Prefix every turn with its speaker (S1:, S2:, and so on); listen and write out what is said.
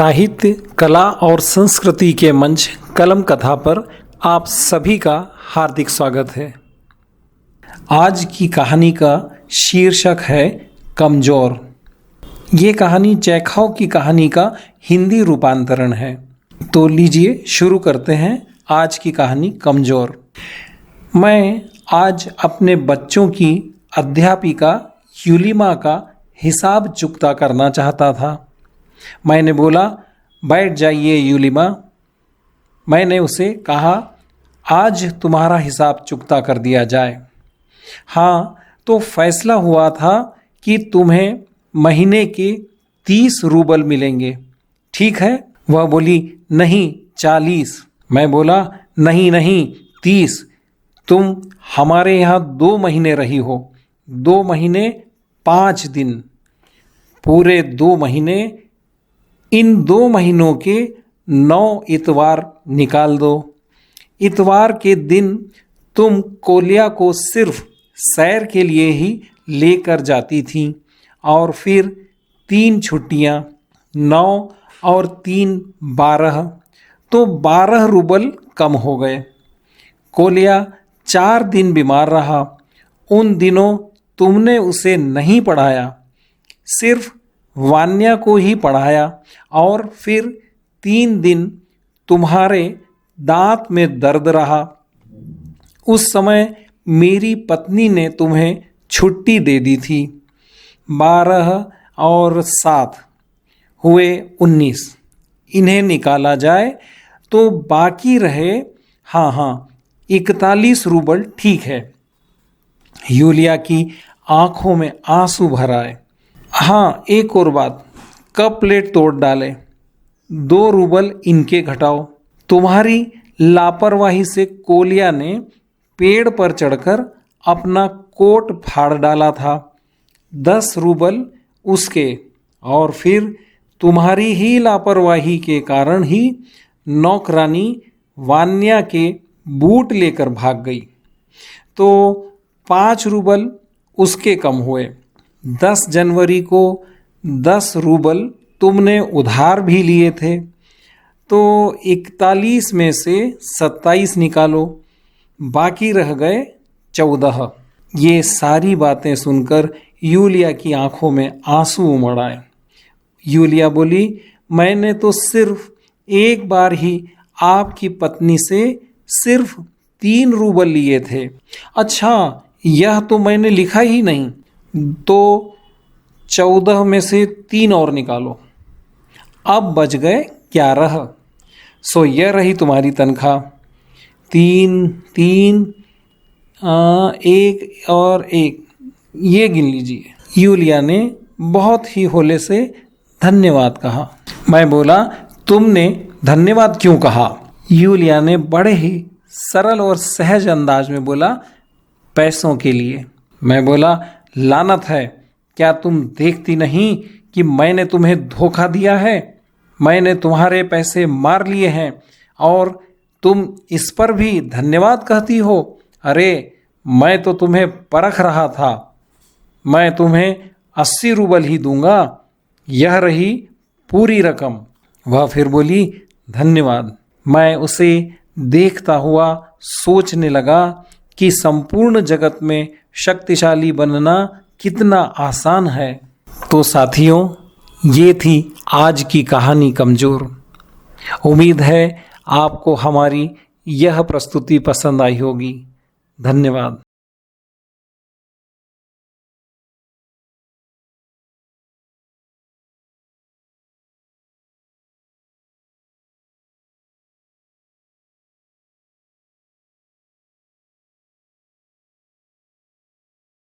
S1: साहित्य, कला और संस्कृति के मंच कलम कथा पर आप सभी का हार्दिक स्वागत है। आज की कहानी का शीर्षक है कमजोर। ये कहानी चेखव की कहानी का हिंदी रूपांतरण है। तो लीजिए शुरू करते हैं आज की कहानी कमजोर। मैं आज अपने बच्चों की अध्यापिका यूलिमा का हिसाब चुकता करना चाहता था। मैंने बोला, बैठ जाइए यूलिमा। मैंने उसे कहा, आज तुम्हारा हिसाब चुकता कर दिया जाए। हाँ, तो फैसला हुआ था कि तुम्हें महीने के 30 रूबल मिलेंगे, ठीक है? वह बोली, नहीं 40। मैं बोला, नहीं 30। तुम हमारे यहाँ 2 महीने रही हो, 2 महीने 5 दिन, पूरे 2 महीने। इन 2 महीनों के 9 इतवार निकाल दो। इतवार के दिन तुम कोलिया को सिर्फ सैर के लिए ही लेकर जाती थी और फिर 3 छुट्टियां, 9 और 3 12, तो 12 रूबल कम हो गए। कोलिया 4 दिन बीमार रहा। उन दिनों तुमने उसे नहीं पढ़ाया, सिर्फ वान्या को ही पढ़ाया और फिर 3 दिन तुम्हारे दांत में दर्द रहा। उस समय मेरी पत्नी ने तुम्हें छुट्टी दे दी थी। 12 और 7 हुए 19। इन्हें निकाला जाए तो बाकी रहे 41 रूबल, ठीक है। यूलिया की आंखों में आंसू भर आए। हाँ, एक और बात, कप प्लेट तोड़ डाले, 2 रूबल इनके घटाओ। तुम्हारी लापरवाही से कोलिया ने पेड़ पर चढ़कर अपना कोट फाड़ डाला था, 10 रूबल उसके। और फिर तुम्हारी ही लापरवाही के कारण ही नौकरानी वान्या के बूट लेकर भाग गई, तो 5 रूबल उसके कम हुए। 10 जनवरी को 10 रूबल तुमने उधार भी लिए थे, तो 41 में से 27 निकालो, बाकी रह गए 14। ये सारी बातें सुनकर यूलिया की आंखों में आंसू उमड़ आए। यूलिया बोली, मैंने तो सिर्फ एक बार ही आपकी पत्नी से सिर्फ 3 रूबल लिए थे। अच्छा, यह तो मैंने लिखा ही नहीं, तो 14 में से 3 और निकालो, अब बच गए 11। सो यह रही तुम्हारी तनख्वाह, 3 1 और 1, ये गिन लीजिए। यूलिया ने बहुत ही होले से धन्यवाद कहा। मैं बोला, तुमने धन्यवाद क्यों कहा? यूलिया ने बड़े ही सरल और सहज अंदाज में बोला, पैसों के लिए। मैं बोला, लानत है, क्या तुम देखती नहीं कि मैंने तुम्हें धोखा दिया है? मैंने तुम्हारे पैसे मार लिए हैं और तुम इस पर भी धन्यवाद कहती हो? अरे, मैं तो तुम्हें परख रहा था। मैं तुम्हें 80 रूबल ही दूंगा, यह रही पूरी रकम। वह फिर बोली, धन्यवाद। मैं उसे देखता हुआ सोचने लगा कि संपूर्ण जगत में शक्तिशाली बनना कितना आसान है। तो साथियों, ये थी आज की कहानी कमजोर। उम्मीद है आपको हमारी यह प्रस्तुति पसंद आई होगी। धन्यवाद।